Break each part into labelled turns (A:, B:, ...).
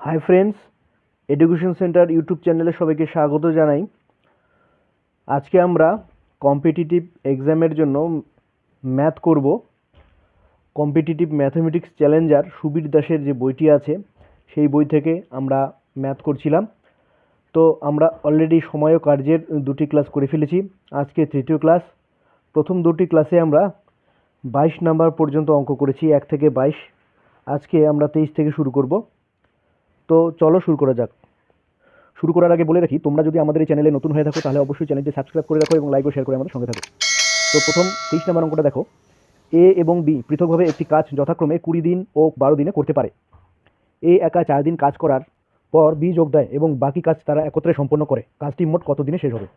A: Hi friends, education centre YouTube চ্যানেলে সবাইকে স্বাগত জানাই। আজকে আমরা কম্পিটিটিভ এক্সামের জন্য ম্যাথ করব। কম্পিটিটিভ ম্যাথমেটিক্স চ্যালেঞ্জার সুবীর দাসের যে বইটি আছে সেই বই থেকে আমরা ম্যাথ করছিলাম। তো আমরা অলরেডি সময় ও কার্যের দুটি ক্লাস করে ফেলেছি। আজকে তৃতীয় ক্লাস। প্রথম দুটি ক্লাসে আমরা 22 নাম্বার পর্যন্ত অঙ্ক করেছি, 1 থেকে 22। আজকে আমরা 23 থেকে শুরু করব। তো চলো শুরু করা যাক। শুরু করার আগে বলে রাখি, তোমরা যদি আমাদের এই চ্যানেলে নতুন হয়ে থাকো তাহলে অবশ্যই চ্যানেলটি সাবস্ক্রাইব করে রাখো এবং লাইক ও শেয়ার করে আমাদের সঙ্গে থাকো। তো প্রথম 23 নম্বর অঙ্কটা দেখো। এ এবং বি পৃথকভাবে একটি কাজ যথাক্রমে 20 দিন ও 12 দিনে করতে পারে। এ একা 4 দিন কাজ করার পর বি যোগ দেয় এবং বাকি কাজ তারা একত্রে সম্পন্ন করে। কাজটি মোট কত দিনে শেষ হবে?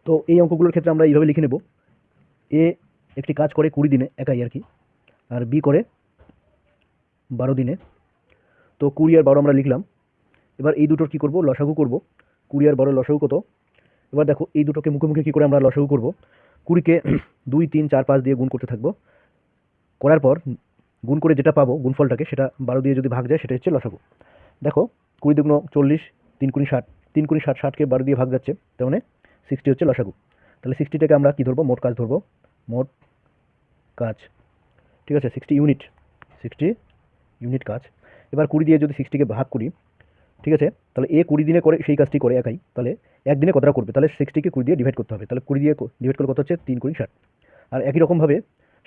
A: তো এই অঙ্কগুলোর ক্ষেত্রে আমরা এইভাবে লিখে নেব। এ একটি কাজ করে 20 দিনে একাই আর কি, আর বি করে 12 দিনে। তো 20 আর 12 আমরা লিখলাম। এবার এই দুটোর কি করব? লসাগু করব। 20 আর 12 লসাগু কত? এবার দেখো এই দুটোকে মুখোমুখি কী করে আমরা লসাগু করব। 20কে 2, 3, 4, 5 দিয়ে গুণ করতে থাকবো। করার পর গুণ করে যেটা পাবো গুণফলটাকে, সেটা 12 দিয়ে যদি ভাগ যায় সেটা হচ্ছে লসাগু। দেখো 20 দুগুণ 40, 3 গুণ 60, 3 গুণ 60, 60কে 12 দিয়ে ভাগ যাচ্ছে, তার মানে 60 হচ্ছে লসাগু। তাহলে 60টাকে আমরা কি ধরবো? মোট কাজ ধরবো। মোট কাজ, ঠিক আছে, 60 ইউনিট, 60 ইউনিট কাজ। এবার 20 দিয়ে যদি 60কে ভাগ করি, ঠিক আছে, তাহলে এ 20 দিনে করে সেই কাজটি করে একাই, তাহলে একদিনে কতটা করবে? তাহলে 60কে 20 দিয়ে ডিভাইড করতে হবে। তাহলে 20 দিয়ে ডিভাইড করলে কত হচ্ছে? 3 গুণ 60। আর একই রকমভাবে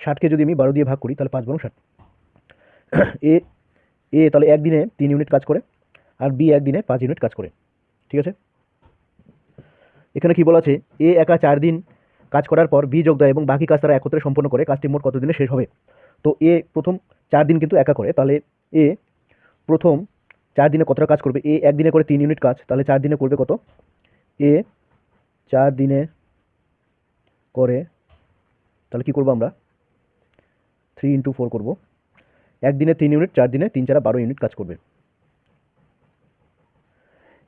A: 60কে যদি আমি 12 দিয়ে ভাগ করি তাহলে 5 গুণ 60। এ এ তাহলে একদিনে 3 ইউনিট কাজ করে, আর বি একদিনে 5 ইউনিট কাজ করে, ঠিক আছে। এখানে কি বলা আছে? এ একা 4 দিন কাজ করার পর বি যোগ দেয় এবং বাকি কাজ তারা একত্রে সম্পন্ন করে। কাজটি মোট কত দিনে শেষ হবে? তো এ প্রথম 4 দিন কিন্তু একা করে, তাহলে এ প্রথম 4 দিনে কতটা কাজ করবে? এ একদিনে করে 3 ইউনিট কাজ, তাহলে 4 দিনে করবে কত? এ 4 দিনে করে, তাহলে কি করবো আমরা? 3 × 4 করবো। একদিনে 3 ইউনিট, 4 দিনে 3 × 4 = 12 ইউনিট কাজ করবে।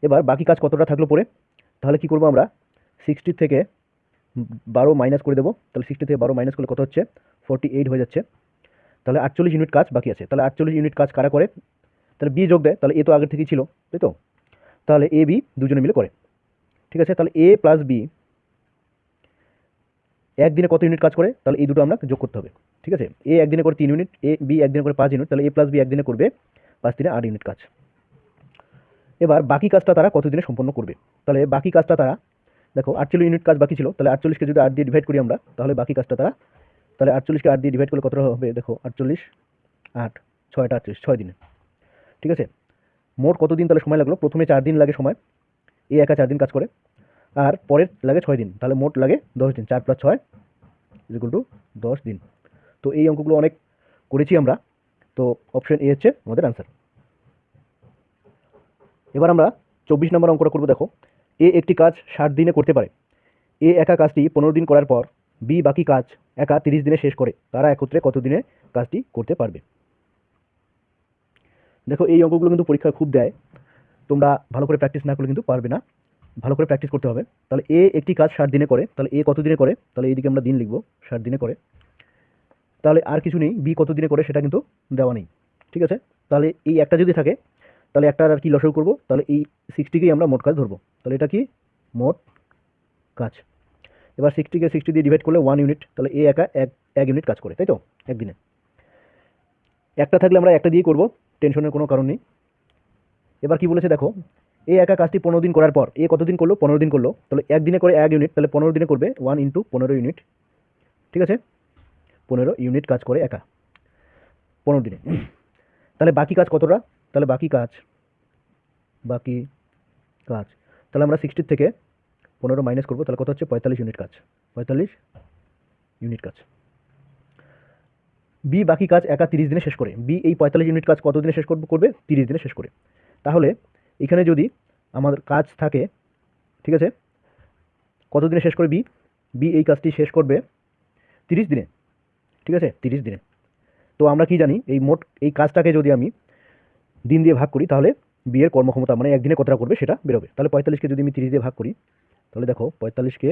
A: এবার বাকি কাজ কতটা থাকলো পরে? তাহলে কি করবো আমরা? 60 থেকে 12 মাইনাস করে দেবো। তাহলে 60 থেকে 12 মাইনাস করলে কত হচ্ছে? 48 হয়ে যাচ্ছে। তাহলে 48 ইউনিট কাজ বাকি আছে। তাহলে 48 ইউনিট কাজ কারা করে? তাহলে বি যোগ দেয়, তাহলে এ তো আগের থেকেই ছিল, তাই তো? তাহলে এ বি দুজনে মিলে করে, ঠিক আছে। তাহলে এ প্লাস বি একদিনে কত ইউনিট কাজ করে? তাহলে এই দুটো আমরা যোগ করতে হবে, ঠিক আছে। এ একদিনে করে 3 ইউনিট, এ বি একদিনে করে 5 ইউনিট, তাহলে এ প্লাস বি একদিনে করবে 5 × 3 = 8 ইউনিট কাজ। এবার বাকি কাজটা তারা কত দিনে সম্পন্ন করবে? তাহলে বাকি কাজটা তারা, দেখো 48 ইউনিট কাজ বাকি ছিল, তাহলে 48কে যদি 8 দিয়ে ডিভাইড করি আমরা, তাহলে বাকি কাজটা তারা, তাহলে 48কে 8 দিয়ে ডিভাইড করলে কতটা হবে? দেখো 48, 8, 6টা 38, 6 দিনে, ঠিক আছে। মোট কত দিন তাহলে সময় লাগলো? প্রথমে 4 দিন লাগে সময়, এ একা 4 দিন কাজ করে, আর পরের লাগে 6 দিন, তাহলে মোট লাগে 10 দিন। 4 + 6 = 10 দিন। তো এই অঙ্কগুলো অনেক করেছি আমরা, তো অপশন এ হচ্ছে আমাদের আনসার। এবার আমরা 24 নম্বর অঙ্কটা করবো। দেখো এ একটি কাজ 60 দিনে করতে পারে। এ একা কাজটি 15 দিন করার পর বি বাকি কাজ একা 30 দিনে শেষ করে। তারা একত্রে কত দিনে কাজটি করতে পারবে? দেখো এই অঙ্কগুলো কিন্তু পরীক্ষায় খুব দেয়, তোমরা ভালো করে প্র্যাকটিস না করলে কিন্তু পারবে না, ভালো করে প্র্যাকটিস করতে হবে। তাহলে এ একটি কাজ 60 দিনে করে, তাহলে এ কত দিনে করে? তাহলে এইদিকে আমরা দিন লিখবো, 60 দিনে করে। তাহলে আর কিছু নেই, বি কত দিনে করে সেটা কিন্তু দেওয়া নেই, ঠিক আছে। তাহলে এই একটা যদি থাকে তাহলে একটার আর কি লসাগু করবো? তাহলে এই 60কেই আমরা মোট কাজ ধরবো। তাহলে এটা কি? মোট কাজ। এবার 60কে 60 দিয়ে ডিভাইড করলে 1 ইউনিট, তাহলে এ একা 1 ইউনিট কাজ করে, তাই তো, একদিনে। একটা থাকলে আমরা একটা দিয়েই করবো, টেনশনের কোনো কারণ নেই। এবার কি বলেছে দেখো, এ একা কাজটি 15 দিন করার পর এ কত দিন করলো? 15 দিন করলো, তাহলে একদিনে করে 1 ইউনিট, তাহলে 15 দিনে করবে 1 × 15 ইউনিট, ঠিক আছে। 15 ইউনিট কাজ করে একা 15 দিনে। তাহলে বাকি কাজ কতটা? তাহলে বাকি কাজ তাহলে আমরা 60 থেকে 15 মাইনাস করবো, তাহলে কত হচ্ছে? 45 ইউনিট কাজ, 45 ইউনিট কাজ। বি বাকি কাজ একা 30 দিনে শেষ করে। বি এই 45 ইউনিট কাজ কত দিনে শেষ করবে? 30 দিনে শেষ করে। তাহলে এখানে যদি আমাদের কাজ থাকে, ঠিক আছে, কত দিনে শেষ করে বি? বি এই কাজটি শেষ করবে 30 দিনে, ঠিক আছে, 30 দিনে। তো আমরা কি জানি, এই মোট এই কাজটাকে যদি আমি দিন দিয়ে ভাগ করি তাহলে বি এর কর্মক্ষমতা মানে একদিনে কতটা করবে সেটা বেরোবে। তাহলে 45কে যদি আমি 30 দিয়ে ভাগ করি, তাহলে দেখো 45কে,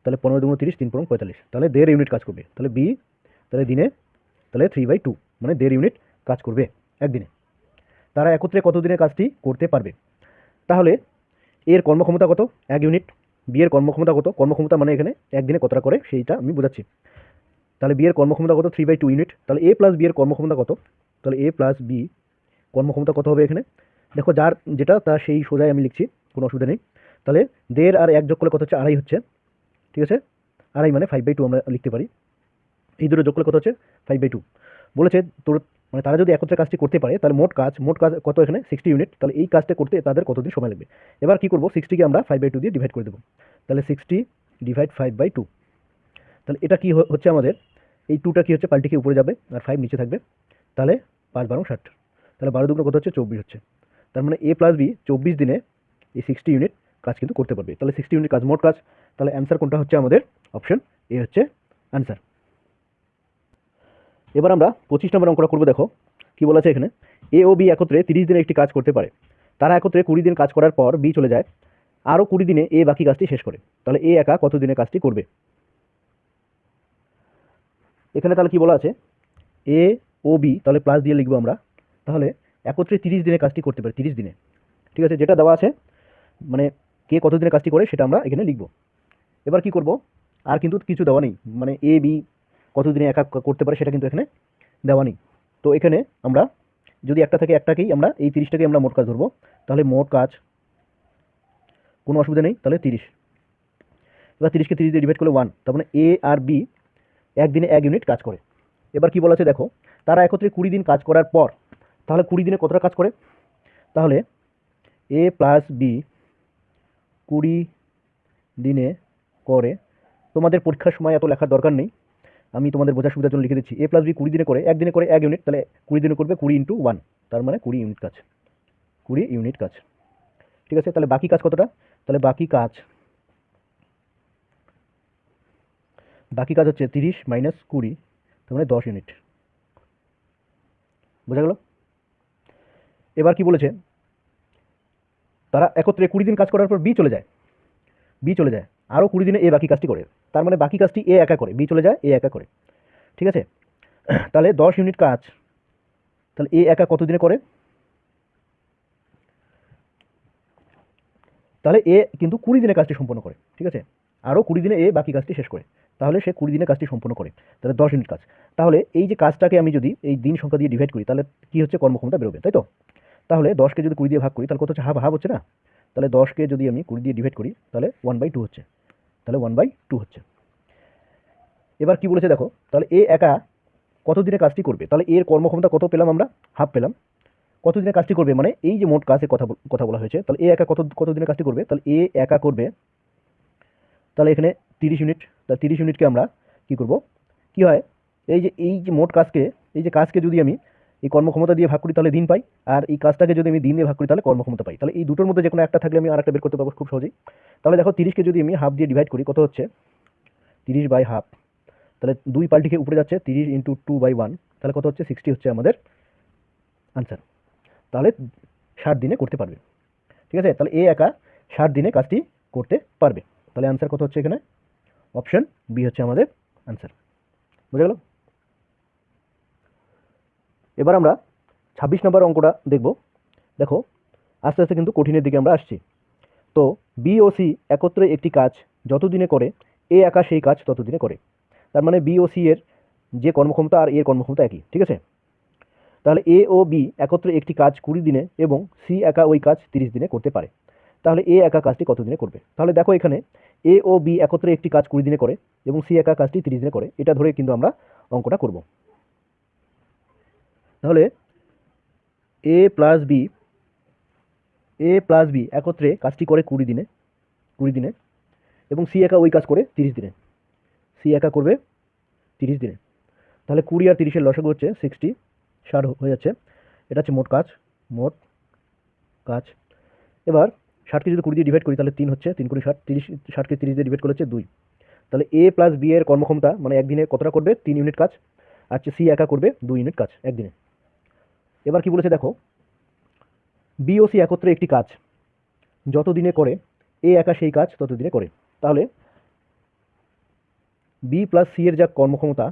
A: তাহলে 15 × 30, 3 × 45, তাহলে 1.5 ইউনিট কাজ করবে। তাহলে বি তাহলে দিনে তাহলে 3/2 মানে 1.5 ইউনিট কাজ করবে একদিনে, তারা একত্রে কত দিনে কাজটি করতে পারবে। তাহলে এর কর্মক্ষমতা কত, 1 ইউনিট। বি এর কর্মক্ষমতা কত, কর্মক্ষমতা মানে এখানে একদিনে কতটা করে সেইটা আমি বোঝাচ্ছি। তাহলে বি এর কর্মক্ষমতা কত, 3/2 ইউনিট। তাহলে এ প্লাস বি এর কর্মক্ষমতা কত, তাহলে এ প্লাস বি কর্মক্ষমতা কত হবে এখানে, দেখো যার যেটা তা সেই সোজাই আমি লিখছি, কোনো অসুবিধা নেই। তাহলে 1.5 আর 1 যোগ করলে কত হচ্ছে, 2.5 হচ্ছে, ঠিক আছে। 2.5 মানে 5/2 আমরা লিখতে পারি। এই দুটো যোগ করলে কত হচ্ছে, 5/2 বলেছে। তোর মানে তারা যদি একত্রে কাজটি করতে পারে তাহলে মোট কাজ কত এখানে, 60 ইউনিট। তাহলে এই কাজটা করতে তাদের কতদিন সময় লাগবে। এবার কি করব, 60কে আমরা 5/2 দিয়ে ডিভাইড করে দেবো। তাহলে 60 ডিভাইড 5/2, তাহলে এটা কি হচ্ছে আমাদের, এই 2টা কি হচ্ছে, পাল্টিকে উপরে যাবে আর 5 নিচে থাকবে। তাহলে 5 12 60, তাহলে 12 দুগুণ কত হচ্ছে, 24 হচ্ছে। তার মানে এ প্লাস বি 24 দিনে এই 60 ইউনিট কাজ কিন্তু করতে পারবে। তাহলে 60 ইউনিট কাজ মোট কাজ। তাহলে অ্যান্সার কোনটা হচ্ছে আমাদের, অপশন এ হচ্ছে অ্যান্সার। এবার আমরা 25 নম্বর অঙ্কটা করবো। দেখো কি বলা আছে এখানে, এ ও বি একত্রে 30 দিনে একটি কাজ করতে পারে। তারা একত্রে 20 দিন কাজ করার পর বি চলে যায়, আরও 20 দিনে এ বাকি কাজটি শেষ করে। তাহলে এ একা কত দিনে কাজটি করবে। এখানে তাহলে কি বলা আছে, এ ও বি, তাহলে প্লাস দিয়ে লিখবো আমরা। তাহলে একত্রে 30 দিনে কাজটি করতে পারে, 30 দিনে, ঠিক আছে। যেটা দেওয়া আছে মানে কে কত দিনে কাজটি করে সেটা আমরা এখানে লিখব। এবার কি করব, আর কিন্তু কিছু দেওয়া নেই, মানে এ বি কত দিনে একা করতে পারে সেটা কিন্তু এখানে দেওয়া নেই। তো এখানে আমরা যদি একটা থেকে একটাকেই আমরা এই 30টাকে আমরা মোট কাজ ধরবো, তাহলে মোট কাজ কোনো অসুবিধা নেই, তাহলে 30। এবার 30কে 30 দিয়ে ডিভাইড করলে 1, তার মানে এ আর বি একদিনে 1 ইউনিট কাজ করে। এবার কি বলা আছে দেখো, তারা একত্রে 20 দিন কাজ করার পর, তাহলে 20 দিনে কতটা কাজ করে, তাহলে এ প্লাস বি 20 দিনে করে। তোমাদের পরীক্ষার সময় এত লেখার দরকার নেই, আমি তোমাদের বোঝার সুবিধার জন্য লিখে দিচ্ছি। এ প্লাস বি 20 দিনে করে, একদিনে করে 1 ইউনিট, তাহলে 20 দিনে করবে 20 × 1, তার মানে 20 ইউনিট কাজ, 20 ইউনিট কাজ, ঠিক আছে। তাহলে বাকি কাজ কতটা, তাহলে বাকি কাজ হচ্ছে 30 - 20, তার মানে 10 ইউনিট। বোঝা গেল। এবার কি বলেছে, তারা একত্রে 20 দিন কাজ করার পর বি চলে যায়, আরও 20 দিনে এ বাকি কাজটি করে। তার মানে বাকি কাজটি এ একা করে, বি চলে যায়, এ একা করে, ঠিক আছে। তাহলে 10 ইউনিট কাজ, তাহলে এ একা কত দিনে করে, তাহলে এ কিন্তু 20 দিনে কাজটি সম্পন্ন করে, ঠিক আছে। আরও 20 দিনে এ বাকি কাজটি শেষ করে, তাহলে সে 20 দিনে কাজটি সম্পন্ন করে, তাহলে 10 ইউনিট কাজ। তাহলে এই যে কাজটাকে আমি যদি এই দিন সংখ্যা দিয়ে ডিভাইড করি তাহলে কি হচ্ছে, কর্মক্ষমতা বেরোবে, তাই তো। তাহলে 10কে যদি 20 দিয়ে ভাগ করি তাহলে কত হচ্ছে, হাফ হাফ হচ্ছে না। তাহলে 10কে যদি আমি 20 দিয়ে ডিভাইড করি তাহলে 1/2 হচ্ছে, তাহলে 1/2 হচ্ছে। এবার কি বলেছে দেখো, তাহলে এ একা কত দিনে কাজটি করবে, তাহলে এর কর্মক্ষমতা কত পেলাম আমরা, হাফ পেলাম। কত দিনে কাজটি করবে মানে এই যে মোট কাজের কথা বলা হয়েছে, তাহলে এ একা কত দিনে কাজটি করবে, তাহলে এ একা করবে, তাহলে এখানে 30 ইউনিট। তাহলে 30 ইউনিটকে আমরা কি করব, কি হয়, এই যে মোট কাজকে, এই যে কাজকে যদি আমি এই কর্মক্ষমতা দিয়ে ভাগ করি তাহলে দিন পাই, আর এই কাজটাকে যদি আমি দিন দিয়ে ভাগ করি তাহলে কর্মক্ষমতা পাই। তাহলে এই দুটোর মধ্যে যে কোনো একটা থাকলে আমি আর একটা বের করতে পারবো খুব সহজেই। তাহলে দেখো 30কে যদি আমি হাফ দিয়ে ডিভাইড করি কত হচ্ছে, 30/2, তাহলে 2 পাল্টিকে উপরে যাচ্ছে, 30 × 2/1, তাহলে কত হচ্ছে, 60 হচ্ছে আমাদের আনসার। তাহলে 60 দিনে করতে পারবে, ঠিক আছে। তাহলে এ একা 60 দিনে কাজটি করতে পারবে। তাহলে আনসার কত হচ্ছে এখানে, অপশন বি হচ্ছে আমাদের আনসার। বুঝে গেল। এবার আমরা 26 নম্বর অঙ্কটা দেখব। দেখো আস্তে আস্তে কিন্তু কঠিনের দিকে আমরা আসছি। তো বি ও সি একত্রে একটি কাজ যত দিনে করে এ একা সেই কাজ তত দিনে করে। তার মানে বি ও সি এর যে কর্মক্ষমতা আর এর কর্মক্ষমতা একই, ঠিক আছে। তাহলে এ ও বি একত্রে একটি কাজ 20 দিনে এবং সি একা ওই কাজ 30 দিনে করতে পারে। তাহলে এ একা কাজটি কত দিনে করবে। তাহলে দেখো এখানে এ ও বি একত্রে একটি কাজ 20 দিনে করে এবং সি একা কাজটি 30 দিনে করে, এটা ধরে কিন্তু আমরা অঙ্কটা করব। তাহলে এ প্লাস বি একত্রে কাজটি করে 20 দিনে এবং সি একা ওই কাজ করে 30 দিনে, সি একা করবে 30 দিনে। তাহলে 20 আর 30-এর লসাগু হচ্ছে 60, 60 হয়ে যাচ্ছে। এটা হচ্ছে মোট কাজ। এবার 60কে যদি 20 দিয়ে ডিভাইড করি তাহলে 3 হচ্ছে, 3 × 60, 30, 60কে 30 দিয়ে ডিভাইড করলে হচ্ছে 2। তাহলে এ প্লাস বি এর কর্মক্ষমতা মানে একদিনে কতটা করবে, 3 ইউনিট কাজ, আর সি একা করবে 2 ইউনিট কাজ একদিনে। এবার কি বলেছে দেখো, বি ও সি একত্রে একটি কাজ যত দিনে করে এ একা সেই কাজ তত দিনে করে। তাহলে বি প্লাস সি এর যা কর্মক্ষমতা,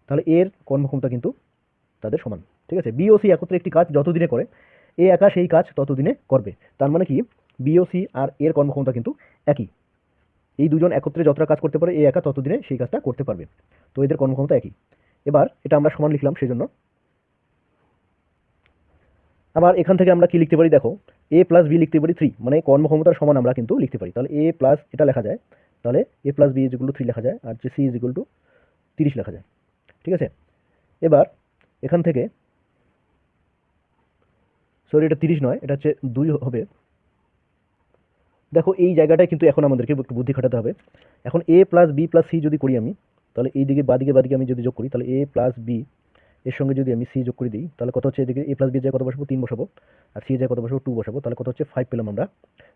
A: তাহলে এর কর্মক্ষমতা কিন্তু তাদের সমান, ঠিক আছে, বি ও সি একত্রে একটি কাজ যতদিনে করে এ একা সেই কাজ ততদিনে করবে। তার মানে কি বি ও সি আর এর কর্মক্ষমতা কিন্তু একই। এই দুজন একত্রে যতটা কাজ করতে পারে এ একা ততদিনে সেই কাজটা করতে পারবে। তো এদের কর্মক্ষমতা একই। এবার এটা আমরা সমান লিখলাম সেজন্য। আবার এখান থেকে আমরা কি লিখতে পারি দেখো, এ প্লাস বি লিখতে পারি 3, মানে কর্মক্ষমতার সমান আমরা কিন্তু লিখতে পারি। তাহলে এ প্লাস এটা লেখা যায়, তাহলে A plus B is equal to 3 লেখা যায়, আর যে সি ইজ ইকুয়াল টু 30 লেখা যায়। ঠিক আছে, এবার এখান থেকে সরি এটা 30 নয়, এটা হচ্ছে 2 হবে। দেখো এই জায়গাটায় কিন্তু এখন আমাদেরকে একটু বুদ্ধি খাটাতে হবে। এখন এ প্লাস বি প্লাস সি যদি করি আমি, তাহলে এই দিকে বাদিকে আমি যদি যোগ করি, তাহলে এ প্লাস বি এর সঙ্গে যদি আমি সি যোগ করে দিই, তাহলে কত হচ্ছে, এদিকে এ প্লাস বি যায় কত বসাবো 3 বসাবো, আর সি যায় কত বসাবো 2 বসাবো, তাহলে কত হচ্ছে 5 পেলাম আমরা।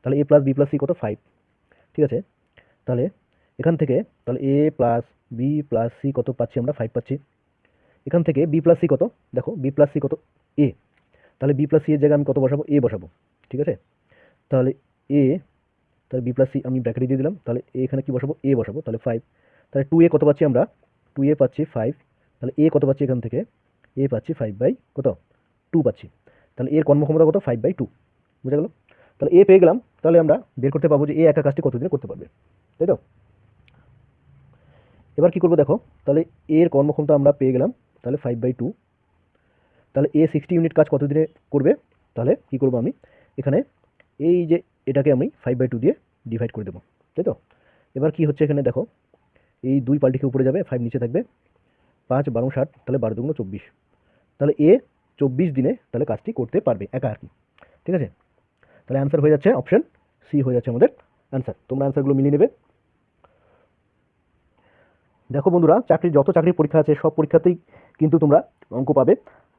A: তাহলে A plus B plus C কত 5। ঠিক আছে, তাহলে এখান থেকে তাহলে A plus B plus C কত পাচ্ছি আমরা 5 পাচ্ছি। এখান থেকে বি প্লাস সি কত, দেখো বি প্লাস সি কত এ, তাহলে বি প্লাস সি এর জায়গায় আমি কত বসাবো এ বসাবো। ঠিক আছে, তাহলে এ, তাহলে বি প্লাস সি আমি ব্র্যাকেটে দিয়ে দিলাম, তাহলে এখানে কি বসাবো এ বসাবো, তাহলে 5। তাহলে 2 এ কত পাচ্ছি আমরা, 2 এ পাচ্ছি 5, তাহলে এ কত পাচ্ছি এখান থেকে এ পাচ্ছি 5 বাই কত 2 পাচ্ছি। তাহলে এর কর্মক্ষমতা কত 5 বাই 2, বুঝা গেল। তাহলে এ পেয়ে গেলাম, তাহলে আমরা বের করতে পারবো যে এ একা কাজটি কতদিনে করতে পারবে, তাই তো। এবার কি করবো দেখো, তাহলে এর কর্মক্ষমতা আমরা পেয়ে গেলাম, তাহলে 5 বাই 2। তাহলে এ 60 ইউনিট কাজ কতদিনে করবে, তাহলে কি করবো আমি এখানে এই যে এটাকে আমি 5 বাই 2 দিয়ে ডিভাইড করে দেবো, তাই তো। এবার কি হচ্ছে এখানে দেখো, এই 2 পাল্টিকে উপরে যাবে, 5 নিচে থাকবে, 5 12 60, তাহলে 12 দুগুণ 24। তাহলে এ 24 দিনে তাহলে কাজটি করতে পারবে একা আর কি। ঠিক আছে, তাহলে অ্যান্সার হয়ে যাচ্ছে অপশন সি হয়ে যাচ্ছে আমাদের অ্যান্সার। তোমরা অ্যান্সারগুলো মিলিয়ে নেবে। দেখো বন্ধুরা, যত চাকরির পরীক্ষা আছে সব পরীক্ষাতেই কিন্তু তোমরা অঙ্ক পাবে,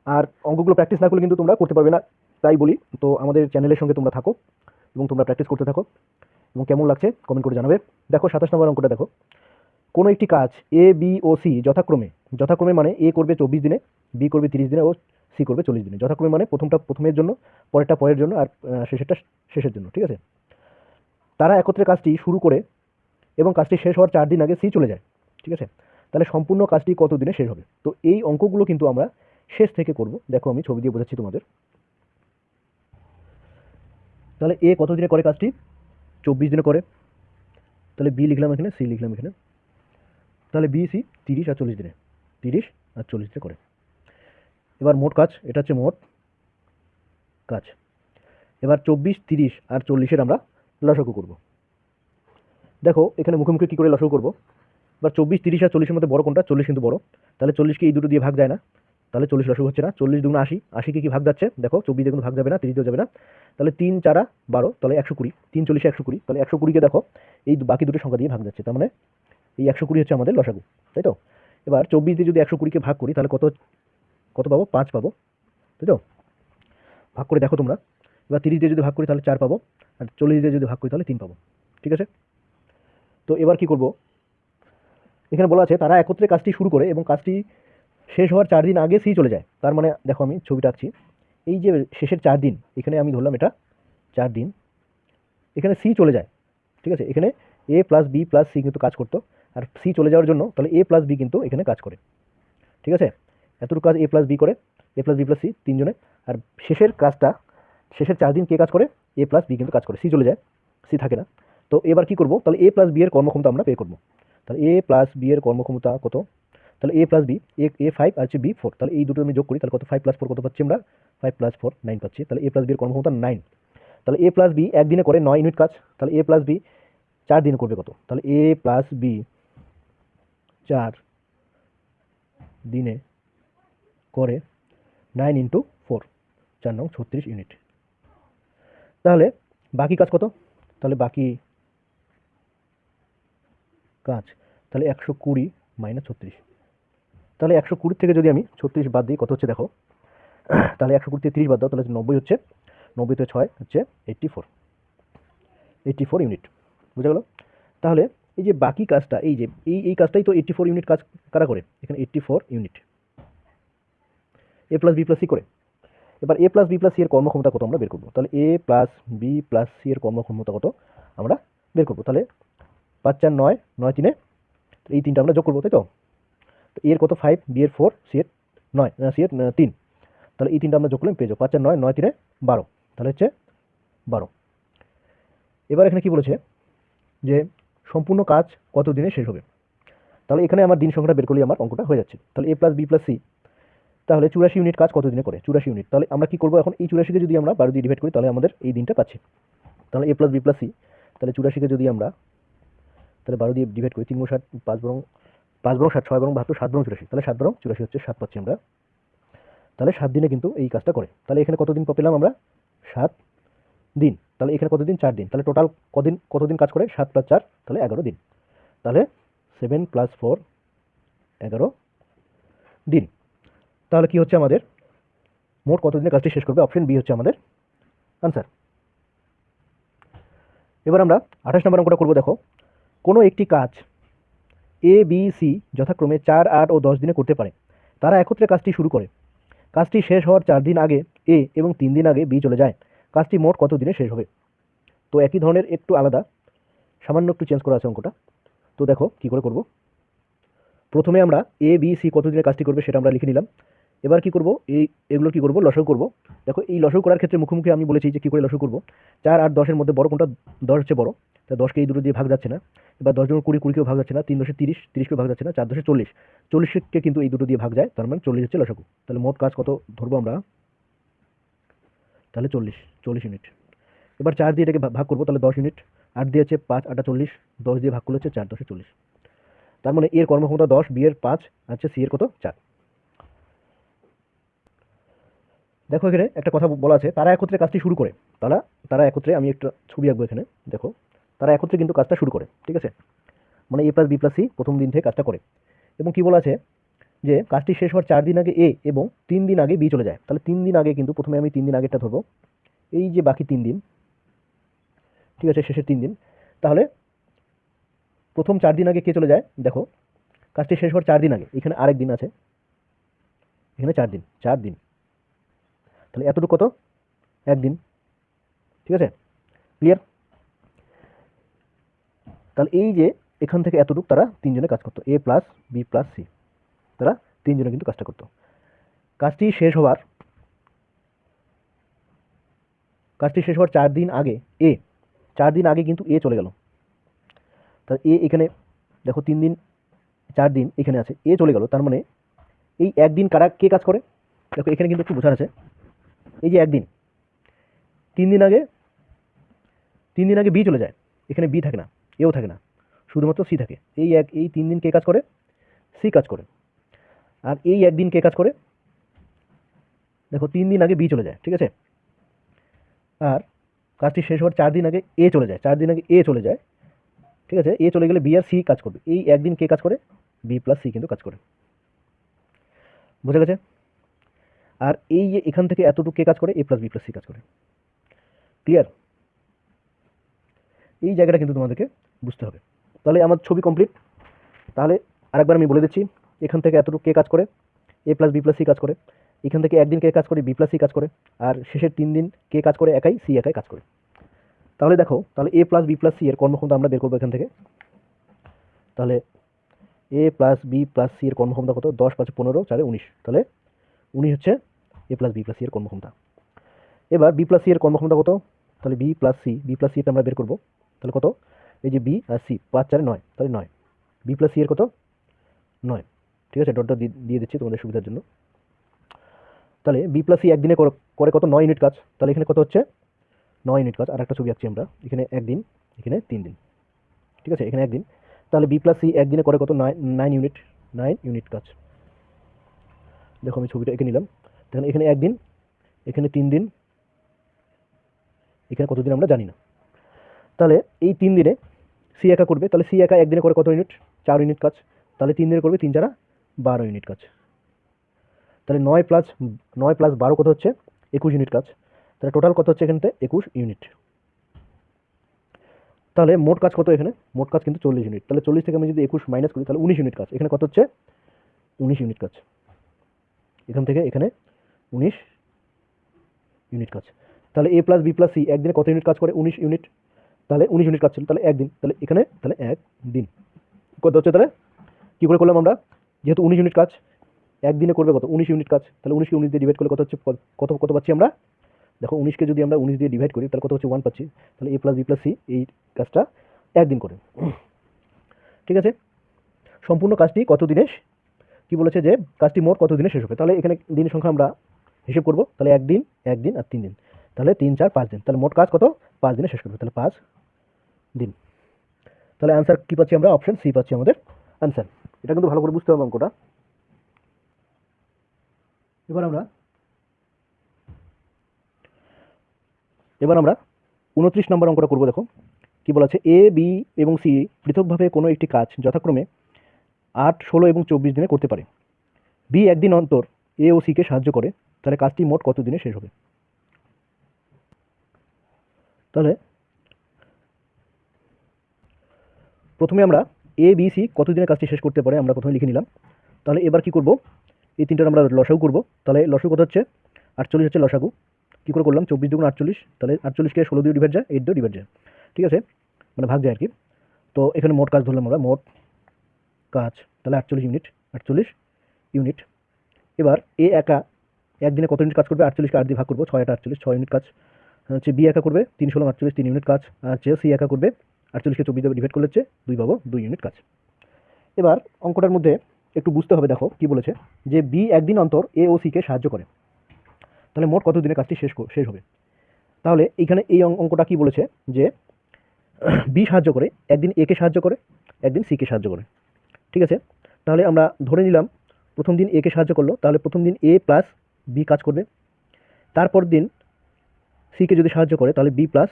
A: আর অঙ্কগুলো প্র্যাকটিস না করলে কিন্তু তোমরা করতে পারবে না। তাই বলি, তো আমাদের চ্যানেলের সঙ্গে তোমরা থাকো এবং তোমরা প্র্যাকটিস করতে থাকো, এবং কেমন লাগছে কমেন্ট করে জানাবে। দেখো 27 নম্বর অঙ্কটা দেখো, কোনো একটি কাজ এ বি ও সি যথাক্রমে মানে এ করবে 24 দিনে, বি করবে 30 দিনে ও সি করবে 40 দিনে। যথাক্রমে মানে প্রথমটা প্রথমের জন্য, পরেরটা পরের জন্য, আর শেষেরটা শেষের জন্য। ঠিক আছে, তারা একত্রে কাজটি শুরু করে এবং কাজটি শেষ হওয়ার 4 দিন আগে সি চলে যায়। ঠিক আছে, তাহলে সম্পূর্ণ কাজটি কত দিনে শেষ হবে। তো এই অঙ্কগুলো কিন্তু আমরা শেষ থেকে করব। দেখো আমি ছবি দিয়ে বোঝাচ্ছি তোমাদের। তাহলে এ কত দিনে করে কাজটি, 24 দিনে করে, তাহলে বি লিখলাম এখানে, সি লিখলাম এখানে, তাহলে বি সি 30 আর 40 দিনে, 30 আর 40 দিনে করে। এবার মোট কাজ, এটা হচ্ছে মোট কাজ। এবার 24, 30 আর 40-এর আমরা লসাগু করব। দেখো এখানে মুখে মুখে কী করে লসাগু করব। এবার 24, 30 আর 40-এর মধ্যে বড় কোনটা, 40 কিন্তু বড়, তাহলে 40-কে এই দুটো দিয়ে ভাগ যায় না, তাহলে 40 লসাগু হচ্ছে না। 40 দুগুণ 80, 80-কে কি ভাগ যাচ্ছে, দেখো 24 দিয়ে ভাগ যাবে না, 30 দিয়েও যাবে না, তাহলে 3 4 12, তাহলে 120, 3 40 120, তাহলে 120-কে দেখো এই বাকি দুটো সংখ্যা দিয়ে ভাগ যাচ্ছে, তার মানে এই 120 হচ্ছে আমাদের লসাগু, তাই তো। এবার 24 দিয়ে যদি 120-কে ভাগ করি তাহলে কত কত পাবো, 5 পাবো, তাই তো। ভাগ করে দেখো তোমরা। এবার 30 দিয়ে যদি ভাগ করি তাহলে 4 পাবো, আর 40 দিয়ে যদি ভাগ করি তাহলে 3 পাবো। ঠিক আছে, তো এবার কি করব, এখানে বলা আছে তারা একত্রে কাজটি শুরু করে এবং কাজটি শেষ হওয়ার 4 দিন আগে সি চলে যায়। তার মানে দেখো আমি ছবিটা আঁকছি, এই যে শেষের 4 দিন, এখানে আমি ধরলাম এটা 4 দিন, এখানে সি চলে যায়। ঠিক আছে, এখানে এ প্লাস বি প্লাস সি কিন্তু কাজ করতো, আর সি চলে যাওয়ার জন্য তাহলে এ প্লাস বি কিন্তু এখানে কাজ করে। ঠিক আছে, এতটুকু কাজ এ প্লাস বি করে, এ প্লাস বি প্লাস সি তিনজনে। আর শেষের কাজটা, শেষের 4 দিন কে কাজ করে, এ প্লাস বি কিন্তু কাজ করে, সি চলে যায়, সি থাকে না। তো এবার কি করব, তাহলে এ প্লাস বি এর কর্মক্ষমতা আমরা পে করব। তাহলে এ প্লাস বি এর কর্মক্ষমতা কত, তাহলে এ প্লাস বি, এ 5 আর হচ্ছে বি 4, তাহলে এই দুটো আমি যোগ করি, তাহলে কত 5 প্লাস 4 কত পাচ্ছি আমরা, 5 প্লাস 4 9 পাচ্ছি। তাহলে এ প্লাস বি এর কর্মক্ষমতা 9। তাহলে এ প্লাস বি একদিনে করে 9 ইউনিট কাজ, তাহলে এ প্লাস বি 4 দিনে করবে কত, তাহলে এ প্লাস বি 4 দিনে করে 9 ইন্টু 4, 4 নং 36 ইউনিট। তাহলে বাকি কাজ কত, তাহলে বাকি কাজ তাহলে 120 মাইনাস 36, তাহলে 120 থেকে যদি আমি 36 বাদ দিই কত হচ্ছে দেখো, তাহলে 120 থেকে 30 বাদ দাও, তাহলে 90 হচ্ছে, 90 থেকে 6 হচ্ছে 84 ইউনিট, বুঝা গেল। তাহলে এই যে বাকি কাজটা, এই যে এই কাজটাই তো 84 ইউনিট কাজ কারা করে, এখানে 84 ইউনিট এ প্লাস বি প্লাস সি করে। এবার এ প্লাস বি প্লাস সি এর কর্মক্ষমতা কত আমরা বের করবো, তাহলে A plus B plus C এর কর্মক্ষমতা কত আমরা বের করবো। তাহলে 5 4 9, 9 3, এই তিনটা আমরা যোগ করবো, তাই তো। এর কত 5, বি এর 4, সি এর 9, সি এর 3, তাহলে এই তিনটা আমরা যোগ করলে পেয়ে যাবো 5 আর 9, 9 3 12, তাহলে হচ্ছে 12। এবার এখানে কি বলেছে যে সম্পূর্ণ কাজ কত দিনে শেষ হবে। তাহলে এখানে আমার দিন সংখ্যাটা বের করলে আমার অঙ্কটা হয়ে যাচ্ছে। তাহলে a plus B plus C, তাহলে 84 ইউনিট কাজ কত দিনে করে, 84 ইউনিট। তাহলে আমরা কি করবো এখন, এই 84কে যদি আমরা 12 দিয়ে ডিভাইড করি তাহলে আমাদের এই দিনটা পাচ্ছি। তাহলে a plus B plus C, তাহলে 84কে যদি আমরা তাহলে 12 দিয়ে ডিভাইড করি, 3 গুণ 7, 5 বরং 7, 6 বরং 72, 7 বরং 84, তাহলে 7 বরং 84 হচ্ছে 7 পাচ্ছি আমরা। তাহলে 7 দিনে কিন্তু এই কাজটা করে। তাহলে এখানে কত দিন পেলাম আমরা, 7 দিন। তাহলে এখানে কত দিন, 4 দিন। তাহলে টোটাল কতদিন কাজ করে, 7 + 4, তাহলে 11 দিন। তাহলে 7 + 4 11 দিন। তাহলে কি হচ্ছে আমাদের মোট কত দিনে কাজটি শেষ করবে, অপশন বি হচ্ছে আমাদের আনসার। এবার আমরা 28 নম্বর অঙ্কটা করবো। দেখো, কোনো একটি কাজ এ বি সি যথাক্রমে 4, 8 ও 10 দিনে করতে পারে। তারা একত্রে কাজটি শুরু করে। কাজটি শেষ হওয়ার 4 দিন আগে এ এবং 3 দিন আগে বি চলে যায়। কাজটি মোট কত দিনে শেষ হবে। তো একই ধরনের একটু আলাদা, সামান্য একটু চেঞ্জ করা আছে অঙ্কটা। তো দেখো কি করে করব। প্রথমে আমরা এ বি সি কত দিনে কাজটি করবে সেটা আমরা লিখে নিলাম। এবার কি করব, এগুলো কি করব, লসাগু করব। দেখো এই লসাগু করার ক্ষেত্রে মুখোমুখি আমি বলেছি যে কি করে লসাগু করব। 4 আর 10-এর মধ্যে বড় কোনটা, 10 হচ্ছে বড়, তাই 10কে এই দুটো দিয়ে ভাগ যাচ্ছে না। এবার 10 × 20, 20কেও ভাগ যাচ্ছে না। 3 × 10 = 30, 30কেও ভাগ যাচ্ছে না। 4 × 10 = 40, 40কে কিন্তু এই দুটো দিয়ে ভাগ যায়, তার মানে 40 হচ্ছে লসাগু। তাহলে মোট কাজ কত ধরবো আমরা, তাহলে 40 ইউনিট। এবার 4 দিয়ে এটাকে ভাগ করবো, তাহলে 10 ইউনিট। 8 দিয়ে হচ্ছে 5, 8 = 40, 10 দিয়ে ভাগ করলে হচ্ছে 4, 10 = 40। তার মানে এর কর্মক্ষমতা 10, বি এর 5, আচ্ছা সি এর কত, 4। দেখো এখানে একটা কথা বলা আছে, তারা একত্রে কাজটি শুরু করে। তারা একত্রে, আমি একটা ছবি আঁকবো এখানে। দেখো তারা একত্রে কিন্তু কাজটা শুরু করে, ঠিক আছে। মানে এ প্লাস বি প্লাস সি প্রথম দিন থেকে কাজটা করে। এবং কি বলা আছে যে কাজটি শেষ হওয়ার 4 দিন আগে এ এবং 3 দিন আগে বি চলে যায়। তাহলে 3 দিন আগে কিন্তু প্রথমে আমি 3 দিন আগেরটা ধরবো, এই যে বাকি 3 দিন, ঠিক আছে, শেষের 3 দিন। তাহলে প্রথম 4 দিন আগে কে চলে যায়, দেখো কাজটি শেষ হওয়ার 4 দিন আগে, এখানে আরেক দিন আছে, এখানে 4 দিন, 4 দিন। তাহলে এতটুকু কত, 1 দিন, ঠিক আছে, ক্লিয়ার। তাহলে এই যে এখান থেকে এতটুকু তারা 3 জনে কাজ করতো, এ প্লাস বি প্লাস সি, তারা 3 জনে কিন্তু কাজটা করতো। কাজটি শেষ হওয়ার 4 দিন আগে এ, 4 দিন আগে কিন্তু এ চলে গেল। তাহলে এ এখানে দেখো 3 দিন 4 দিন এখানে আছে, এ চলে গেল। তার মানে এই একদিন কে কাজ করে, দেখো এখানে কিন্তু একটু বোঝার আছে। এই যে একদিন, 3 দিন আগে বি চলে যায়, এখানে বি থাকে না, এও থাকে না, শুধুমাত্র সি থাকে। এই 3 দিন কে কাজ করে, সি কাজ করে। আর এই একদিন কে কাজ করে, দেখো 3 দিন আগে বি চলে যায়, ঠিক আছে। আর কাজটি শেষ হওয়ার 4 দিন আগে এ চলে যায়, 4 দিন আগে এ চলে যায়, ঠিক আছে। এ চলে গেলে বি আর সি কাজ করবে। এই একদিন কে কাজ করে, বি প্লাস সি কিন্তু কাজ করে। বুঝা গেছে। আর এই যে এখান থেকে এতটুকু কে কাজ করে, এ প্লাস বি প্লাস সি কাজ করে। ক্লিয়ার। এই জায়গাটা কিন্তু তোমাদেরকে বুঝতে হবে। তাহলে আমার ছবি কমপ্লিট। তাহলে আরেকবার আমি বলে দিচ্ছি, এখান থেকে এতটুকু কে কাজ করে, এ প্লাস বি প্লাস সি কাজ করে। এখান থেকে একদিন কে কাজ করে, বি প্লাস সি কাজ করে। আর শেষের 3 দিন কে কাজ করে, একাই, সি একাই কাজ করে। তাহলে দেখো, তাহলে A plus B plus C এর কর্মক্ষমতা আমরা বের করবো এখান থেকে। তাহলে A plus B plus C এর কর্মক্ষমতা কত, 10, 5, 15, 4, 19, তাহলে 19 হচ্ছে এ প্লাস বি প্লাস সি এর কর্মক্ষমতা। এবার বি প্লাস সি এর কর্মক্ষমতা কত, তাহলে বি প্লাস সি টা আমরা বের করবো। তাহলে কত, এই যে বি আর সি, 5, 4, 9, তাহলে 9, বি প্লাস সি এর কত, 9, ঠিক আছে। ডটটা দিয়ে দিচ্ছি তোমাদের সুবিধার জন্য। তাহলে বি প্লাস সি একদিনে করে কত, 9 ইউনিট কাজ। তাহলে এখানে কত হচ্ছে, 9 ইউনিট কাজ। আর একটা ছবি আঁকছি আমরা, এখানে 1 দিন, এখানে 3 দিন, ঠিক আছে, এখানে 1 দিন। তাহলে বি প্লাস সি একদিনে করে কত, 9 ইউনিট, 9 ইউনিট কাজ। দেখো আমি ছবিটা এঁকে নিলাম। দেখেন এখানে 1 দিন, এখানে 3 দিন, এখানে কত দিন আমরা জানি না। তাহলে এই 3 দিনে সি একা করবে। তাহলে সি একা একদিনে করে কত ইউনিট, 4 ইউনিট কাজ। তাহলে 3 দিনে করবে 3 4 12 ইউনিট কাজ। তাহলে 9 + 12 কত হচ্ছে, 21 ইউনিট কাজ। তাহলে টোটাল কত হচ্ছে এখানে, 21 ইউনিট। তাহলে মোট কাজ কত, এখানে মোট কাজ কিন্তু 40 ইউনিট। তাহলে 40 থেকে আমি যদি 21 মাইনাস করি, তাহলে 19 ইউনিট কাজ। এখানে কত হচ্ছে, 19 ইউনিট কাজ। এখান থেকে এখানে 19 ইউনিট কাজ। তাহলে A plus B plus C একদিনে কত ইউনিট কাজ করে, 19 ইউনিট। তাহলে 19 ইউনিট কাজ ছিল, তাহলে 1 দিন। তাহলে এখানে তাহলে 1 দিন কত হচ্ছে। তাহলে কী করে করলাম আমরা, যেহেতু 19 ইউনিট কাজ, একদিনে করবে কত 19 ইউনিট কাজ। তাহলে 19কে 19 দিয়ে ডিভাইড করলে কত হচ্ছে, কত কত পাচ্ছি আমরা? দেখো 19কে যদি আমরা 19 দিয়ে ডিভাইড করি তাহলে কত হচ্ছে 1 পাচ্ছি। তাহলে a plus B plus C এই কাজটা একদিন করে। ঠিক আছে, সম্পূর্ণ কাজটি কত দিনে কি বলেছে যে কাজটি মোট কত দিনে শেষ হবে। তাহলে এখানে দিনের সংখ্যা আমরা হিসেব করব। তাহলে একদিন, একদিন আর 3 দিন, তাহলে 3 4 5 দিন। তাহলে মোট কাজ কত? 5 দিনে শেষ করবে। তাহলে 5 দিন। তাহলে অ্যান্সার কি পাচ্ছি আমরা? অপশন সি পাচ্ছি আমাদের অ্যান্সার। এটা কিন্তু ভালো করে বুঝতে হবে অঙ্কটা। এবার আমরা 29 নম্বর অঙ্কটা করব। দেখো কি বলা আছে, এ বি এবং সি পৃথকভাবে কোনো একটি কাজ যথাক্রমে 8 16 এবং 24 দিনে করতে পারে। বি একদিন অন্তর এ ও সিকে সাহায্য করে, তাহলে কাজটি মোট কত দিনে শেষ হবে? তাহলে প্রথমে আমরা এ বি সি কত দিনে কাজটি শেষ করতে পারে আমরা প্রথমে লিখে নিলাম। তাহলে এবার কি করব, এই তিনটার আমরা লসাগু করব। তাহলে লসাগু কত হচ্ছে? 48 হচ্ছে লসাগু। কী করে করলাম? 24 দুগুণ 48, তাহলে 48কে 16 দিয়ে ডিভাইড যায়, 8 দিয়ে ডিভাইড যায়, ঠিক আছে, মানে ভাগ যায় আর কি। তো এখানে মোট কাজ ধরলাম আমরা, মোট কাজ, তাহলে 48 ইউনিট, 48 ইউনিট। এবার এ একা একদিনে কত ইউনিট কাজ করবে? 48কে 8 দিয়ে ভাগ করবো, 6 8 48, 6 ইউনিট কাজ। হচ্ছে বি একা করবে 3 16 48, 3 ইউনিট কাজ। আর হচ্ছে সি একা করবে 48কে 24 দিয়ে ডিভাইড করলে হচ্ছে 2 পাবো, 2 ইউনিট কাজ। এবার অঙ্কটার মধ্যে একটু বুঝতে হবে। দেখো কি বলেছে যে বি একদিন অন্তর এ ও সিকে সাহায্য করে, তাহলে মোট কত দিনে কাজটি শেষ হবে। তাহলে এইখানে এই অঙ্কটা কি বলেছে যে বি সাহায্য করে, একদিন এ কে সাহায্য করে, একদিন সি কে সাহায্য করে, ঠিক আছে। তাহলে আমরা ধরে নিলাম প্রথম দিন এ কে সাহায্য করলো, তাহলে প্রথম দিন এ প্লাস বি কাজ করবে। তারপর দিন সি কে যদি সাহায্য করে তাহলে বি প্লাস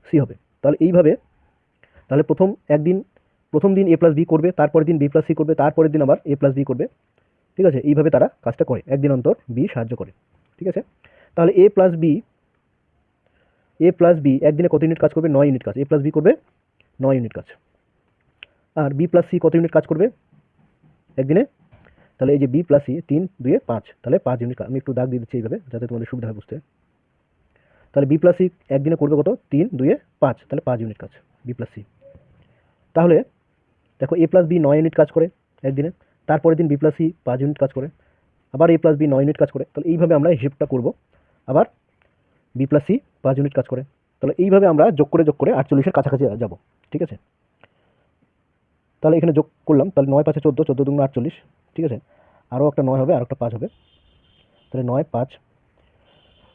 A: সি হবে। তাহলে এইভাবে, তাহলে প্রথম দিন এ প্লাস বি করবে, তারপরের দিন বি প্লাস সি করবে, তারপরের দিন আবার এ প্লাস বি করবে, ঠিক আছে। এইভাবে তারা কাজটা করে, একদিন অন্তর বি সাহায্য করে, ঠিক আছে। তাহলে এ প্লাস বি একদিনে কত ইউনিট কাজ করবে? 9 ইউনিট কাজ। এ প্লাস বি করবে 9 ইউনিট কাজ। আর বি প্লাস সি কত ইউনিট কাজ করবে একদিনে? তাহলে এই যে বি প্লাস সি 3 2 5, তাহলে 5 ইউনিট কাজ। আমি একটু দাগ দিয়ে দিচ্ছি এইভাবে যাতে তোমাদের সুবিধা হয় বুঝতে। তাহলে বি প্লাস সি একদিনে করবে কত? 3 2 5, তাহলে 5 ইউনিট কাজ বি প্লাস সি। তাহলে দেখো এ প্লাস বি 9 ইউনিট কাজ করে একদিনে, তারপরের দিন বি প্লাস সি 5 ইউনিট কাজ করে, আবার এ প্লাস বি 9 ইউনিট কাজ করে। তাহলে এইভাবে আমরা হিসেবটা করব। আবার বি প্লাস সি 5 ইউনিট কাজ করে। তাহলে এইভাবে আমরা যোগ করে 48-এর কাছাকাছি যাব, ঠিক আছে। তাহলে এখানে যোগ করলাম, তাহলে 9 5 14, 14 দুগুণ 48, ঠিক আছে। আরও একটা 9 হবে, আর একটা 5 হবে, তাহলে 9 5,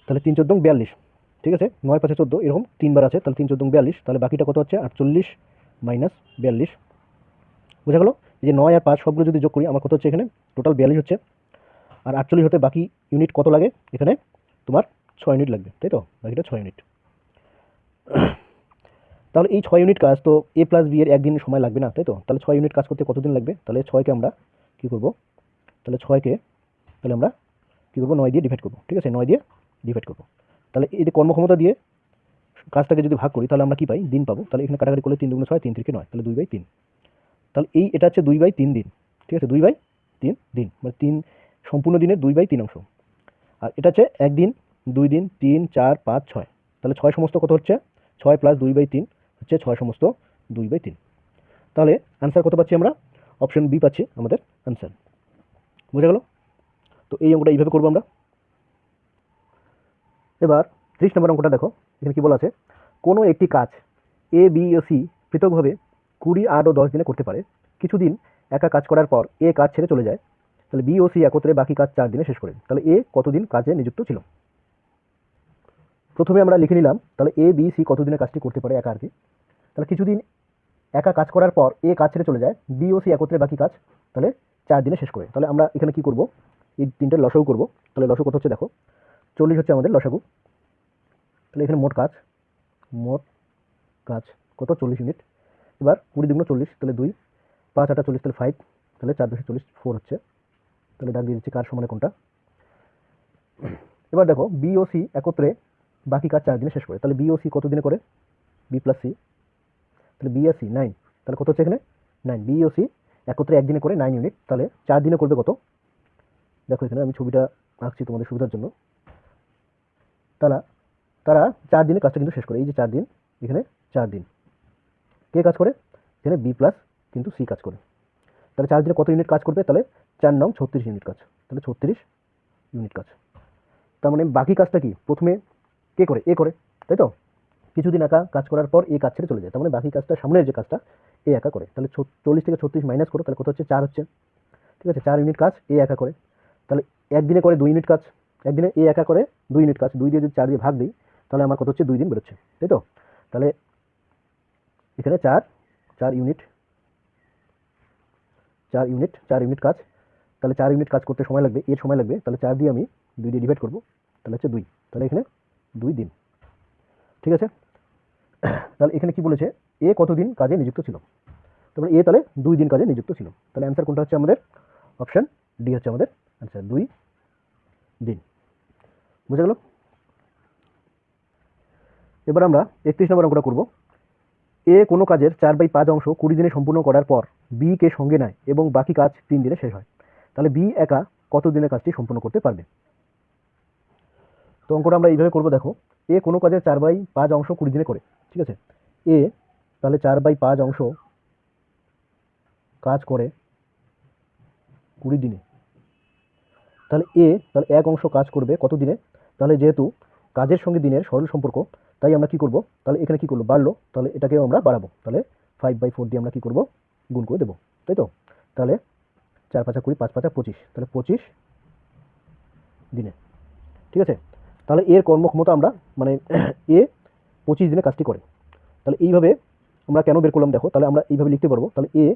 A: তাহলে 3 14 42, ঠিক আছে। 9 5 14 এরকম 3 বার আছে, তাহলে 3 14 42, তাহলে বাকিটা কত হচ্ছে? 48 মাইনাস 42, বোঝা গেল। এই যে 9 আর 5 সবগুলো যদি যোগ করি আমার কত হচ্ছে? এখানে টোটাল 42 হচ্ছে। আর 48 হতে বাকি ইউনিট কত লাগে? এখানে তোমার 6 ইউনিট লাগবে, তাই তো, বাকিটা 6 ইউনিট। তাহলে এই 6 ইউনিট কাজ তো এ প্লাস বি এর একদিন সময় লাগবে না, তাই তো। তাহলে 6 ইউনিট কাজ করতে কতদিন লাগবে? তাহলে 6কে আমরা কী করব? তাহলে 6কে তাহলে আমরা কী করবো? 9 দিয়ে ডিভাইড করবো, ঠিক আছে, 9 দিয়ে ডিভাইড করবো। তাহলে এই যে কর্মক্ষমতা দিয়ে কাজটাকে যদি ভাগ করি তাহলে আমরা কী পাই? দিন পাবো। তাহলে এখানে কাটাকাটি করলে 3 দুগুণ 6, 3 3 9, তাহলে 2/3। তাহলে এটা হচ্ছে 2/3 দিন, ঠিক আছে, 2/3 দিন, মানে 3 সম্পূর্ণ দিনের 2/3 অংশ। আর এটা হচ্ছে একদিন, 2 দিন, 3 4 5 6, তাহলে 6 সমস্ত কত হচ্ছে? 6 প্লাস 2/3 হচ্ছে 6 সমস্ত 2/3। তাহলে আনসার কত পাচ্ছি আমরা? অপশন বি পাচ্ছি আমাদের আনসার, বোঝা গেল। তো এই অঙ্কটা এইভাবে করবো আমরা। এবার 30 নম্বর অঙ্কটা দেখো, এখানে কি বলা আছে, কোনো একটি কাজ এ বি ও সি পৃথকভাবে 20 8 ও 10 দিনে করতে পারে। কিছুদিন একা কাজ করার পর এ কাজ ছেড়ে চলে যায়, তাহলে বি ও সি একত্রে বাকি কাজ 4 দিনে শেষ করে। তাহলে এ কতদিন কাজে নিযুক্ত ছিল? প্রথমে আমরা লিখে নিলাম তাহলে এ বি সি কতদিনে কাজটি করতে পারে একা আর কি। তাহলে কিছুদিন একা কাজ করার পর এ কাজ ছেড়ে চলে যায়, বি ও সি একত্রে বাকি কাজ তাহলে 4 দিনে শেষ করে। তাহলে আমরা এখানে কি করব? এই তিনটে লসাগু করব। তাহলে লসাগু কত হচ্ছে দেখো, 40 হচ্ছে আমাদের লসাগু। তাহলে এখানে মোট কাজ কত? 40 ইউনিট। এবার 20 দুগুণ 40, তাহলে 2 5 8 40, তাহলে 5, তাহলে 4 10 40, 4 হচ্ছে। তাহলে দাগ দিয়ে দিচ্ছি কার সমানে কোনটা। এবার দেখো বি ও সি একত্রে বাকি কাজ 4 দিনে শেষ করে। তাহলে বি ও সি কত দিনে করে? বি প্লাস সি, তাহলে বি আর সি 9, তাহলে কত হচ্ছে এখানে? 9। বি ও সি একত্রে একদিনে করে 9 ইউনিট, তাহলে 4 দিনে করবে কত? দেখো এখানে আমি ছবিটা আঁকছি তোমাদের সুবিধার জন্য। তারা 4 দিনে কাজটা কিন্তু শেষ করে। এই যে 4 দিন, এখানে 4 দিন কে কাজ করে? এখানে বি প্লাস কিন্তু সি কাজ করে। তাহলে 4 দিনে কত ইউনিট কাজ করবে? তাহলে 4 নং 36 ইউনিট কাজ, তাহলে 36 ইউনিট কাজ। তার মানে বাকি কাজটা কি প্রথমে কে করে, এ করে, তাই তো? কিছুদিন একা কাজ করার পর এ কাজ ছেড়ে চলে যায়, তার মানে বাকি কাজটা সামনের যে কাজটা এ একা করে। তাহলে 40 থেকে 36 মাইনাস করো, তাহলে কত হচ্ছে? 4 হচ্ছে, ঠিক আছে? 4 ইউনিট কাজ এ একা করে। তাহলে একদিনে করে 2 ইউনিট কাজ, একদিনে এ একা করে 2 ইউনিট কাজ, 2 দিয়ে যদি 4 দিয়ে ভাগ দিই তাহলে আমার কত হচ্ছে? 2 দিন বেরোচ্ছে, তাই তো? তাহলে এখানে 4 ইউনিট, 4 ইউনিট, 4 ইউনিট কাজ। তাহলে 4 ইউনিট কাজ করতে সময় লাগবে, এর সময় লাগবে, তাহলে 4 দিয়ে আমি 2 দিয়ে ডিভাইড করবো, তাহলে হচ্ছে 2, তাহলে এখানে 2 দিন, ঠিক আছে? তাহলে এখানে কি বলেছে? এ কতদিন কাজে নিযুক্ত ছিল? তারপরে এ তাহলে 2 দিন কাজে নিযুক্ত ছিল, তাহলে অ্যান্সার কোনটা হচ্ছে আমাদের? অপশন ডি হচ্ছে আমাদের অ্যান্সার, 2 দিন। বুঝে গেল? এবার আমরা 31 নম্বর অঙ্কটা করব। এ কোনো কাজের 4/5 অংশ 20 দিনে সম্পূর্ণ করার পর বি কে সঙ্গে নেয় এবং বাকি কাজ 3 দিনে শেষ হয়। তাহলে বি একা কত দিনে কাজটি সম্পূর্ণ করতে পারবে? তো অঙ্কটা আমরা এইভাবে করবো, দেখো। এ কোনো কাজের 4/5 অংশ 20 দিনে করে, ঠিক আছে? এ তাহলে 4/5 অংশ কাজ করে 20 দিনে, তাহলে তাহলে 1 অংশ কাজ করবে কত দিনে? তাহলে যেহেতু কাজের সঙ্গে দিনের সরল সম্পর্ক, তাই আমরা কি করব? তাহলে এখানে কি করবো? বাড়লো, তাহলে এটাকেও আমরা বাড়াবো, তাহলে 5/4 দিয়ে আমরা কি করব? গুণ করে দেবো, তাই তো? তাহলে 4 5 20, 5 5 25, তাহলে 25 দিনে, ঠিক আছে? তাহলে এর কর্মক্ষমতা আমরা মানে এ 25 দিনে কাজটি করে। তাহলে এইভাবে আমরা কেন বের করলাম দেখো, তাহলে আমরা এইভাবে লিখতে পারবো, তাহলে এ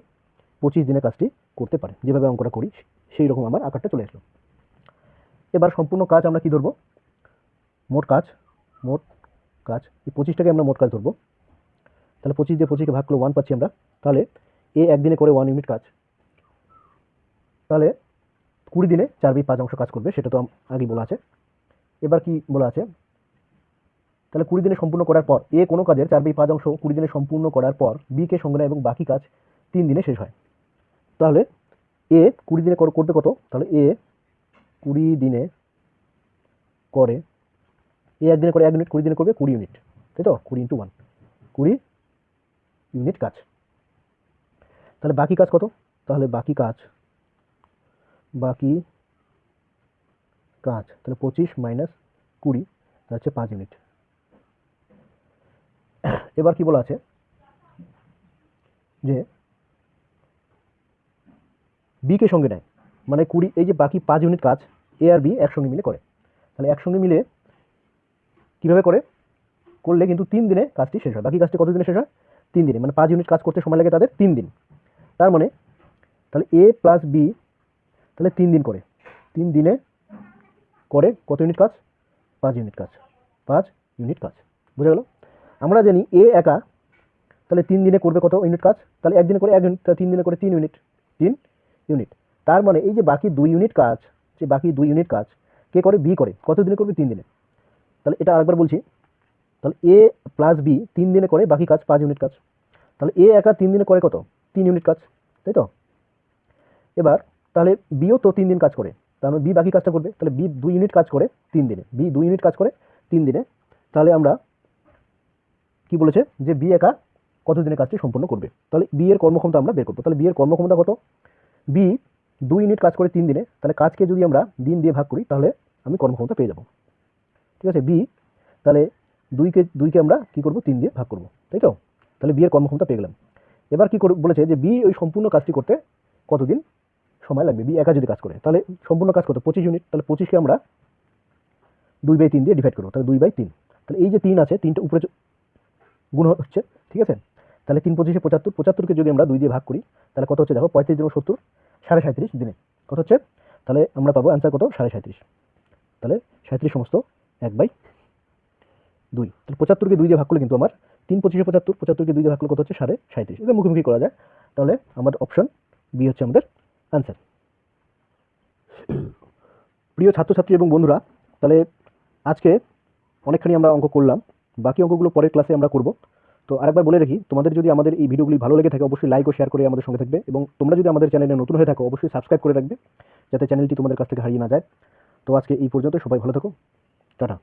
A: 25 দিনে কাজটি করতে পারে, যেভাবে অঙ্কটা করি সেই রকম আমার আকারটা চলে আসলো। এবার সম্পূর্ণ কাজ আমরা কি ধরবো? মোট কাজ, এই 25টাকে আমরা মোট কাজ ধরবো। তাহলে 25 দিয়ে 25কে ভাগ করলে 1 পাচ্ছি আমরা। তাহলে এ একদিনে করে 1 ইউনিট কাজ, তাহলে 20 দিনে 4/5 অংশ কাজ করবে, সেটা তো আগেই বলা আছে। এবার কি বলা আছে? তাহলে 20 দিনে সম্পূর্ণ করার পর এ কোনো কাজের 4/5 অংশ 20 দিনে সম্পূর্ণ করার পর বি কে সঙ্গে নেয় এবং বাকি কাজ 3 দিনে শেষ হয়। তাহলে এ 20 দিনে করবে কত? তাহলে এ 20 দিনে করে, এ একদিনে করে 1 ইউনিট, 20 দিনে করবে 20 ইউনিট, তাই তো? 20 × 1, 20 ইউনিট কাজ। তাহলে বাকি কাজ কত? তাহলে বাকি কাজ তাহলে 25 মাইনাস 20, তাহলে হচ্ছে 5 ইউনিট। এবার কি বলা আছে যে বি কে সঙ্গে নেয়, মানে 20, এই যে বাকি 5 ইউনিট কাজ এ আর বি একসঙ্গে মিলে করে। তাহলে একসঙ্গে মিলে কিভাবে করে? করলে কিন্তু 3 দিনে কাজটি শেষ হয়। বাকি কাজটি কত দিনে শেষ হয়? 3 দিনে, মানে 5 ইউনিট কাজ করতে সময় লাগে তাদের 3 দিন। তার মানে তাহলে এ প্লাস বি তাহলে 3 দিন করে, 3 দিনে করে কত ইউনিট কাজ? 5 ইউনিট কাজ, 5 ইউনিট কাজ। বুঝে গেল? আমরা জানি এ একা তাহলে 3 দিনে করবে কত ইউনিট কাজ? তাহলে একদিনে করে 1 ইউনিট, তাহলে 3 দিনে করে 3 ইউনিট, 3 ইউনিট। তার মানে এই যে বাকি 2 ইউনিট কাজ, যে বাকি 2 ইউনিট কাজ কে করে? বি করে। কত দিনে করবে? 3 দিনে। তাহলে এটা আরেকবার বলছি, তাহলে এ প্লাস বি 3 দিনে করে বাকি কাজ 5 ইউনিট কাজ। তাহলে এ একা 3 দিনে করে কত? 3 ইউনিট কাজ, তাই তো? এবার তাহলে বিও তো 3 দিন কাজ করে, তার মানে বি বাকি কাজটা করবে। তাহলে বি 2 ইউনিট কাজ করে 3 দিনে, বি 2 ইউনিট কাজ করে 3 দিনে। তাহলে আমরা কি বলেছে যে বি একা কত দিনে কাজটি সম্পন্ন করবে? তাহলে বি এর কর্মক্ষমতা আমরা বের করবো। তাহলে বি এর কর্মক্ষমতা কত? বি 2 ইউনিট কাজ করে 3 দিনে, তাহলে কাজকে যদি আমরা দিন দিয়ে ভাগ করি তাহলে আমি কর্মক্ষমতা পেয়ে যাব, ঠিক আছে? বি তাহলে 2কে আমরা কি করব? 3 দিয়ে ভাগ করব, তাই তো? তাহলে বি এর কর্মক্ষমতা পেয়ে গেলাম। এবার কি বলেছে যে বি ওই সম্পূর্ণ কাজটি করতে কতদিন সময় লাগবে? বি একা যদি কাজ করে, তাহলে সম্পূর্ণ কাজ কত? 25 ইউনিট। তাহলে 25কে আমরা 2/3 দিয়ে ডিভাইড করবো, তাহলে 2/3। তাহলে এই যে 3 আছে, 3টা উপরে গুণ হচ্ছে, ঠিক আছে? তাহলে 3 25 75, 75কে যদি আমরা 2 দিয়ে ভাগ করি তাহলে কত হচ্ছে? দেখো 35 × 70, 37.5 দিনে কত হচ্ছে? তাহলে আমরা পাবো অ্যান্সার কত? 37.5। তাহলে 37 সমস্ত 1/2। তাহলে 75কে 2 দিয়ে ভাগ করলে কিন্তু আমার 3 25 75, 75কে 2 দিয়ে ভাগ করলে কত হচ্ছে? 37.5। এটা মুখোমুখি করা যায়, তাহলে আমাদের অপশন বি হচ্ছে আমাদের অ্যান্সার। প্রিয় ছাত্রছাত্রী এবং বন্ধুরা, তাহলে আজকে অনেকখানি আমরা অঙ্ক করলাম, বাকি অঙ্কগুলো পরের ক্লাসে আমরা করব। তো আরেকবার বলে রাখি, তোমাদের যদি আমাদের এই ভিডিওগুলি ভালো লেগে থাকে অবশ্যই লাইক ও শেয়ার করে আমাদের সঙ্গে থাকবে, এবং তোমরা যদি আমাদের চ্যানেলে নতুন হয়ে থাকো অবশ্যই সাবস্ক্রাইব করে রাখবে, যাতে চ্যানেলটি তোমাদের কাছ থেকে হারিয়ে না যায়। তো আজকে এই পর্যন্ত, সবাই ভালো থাকো, টাটা।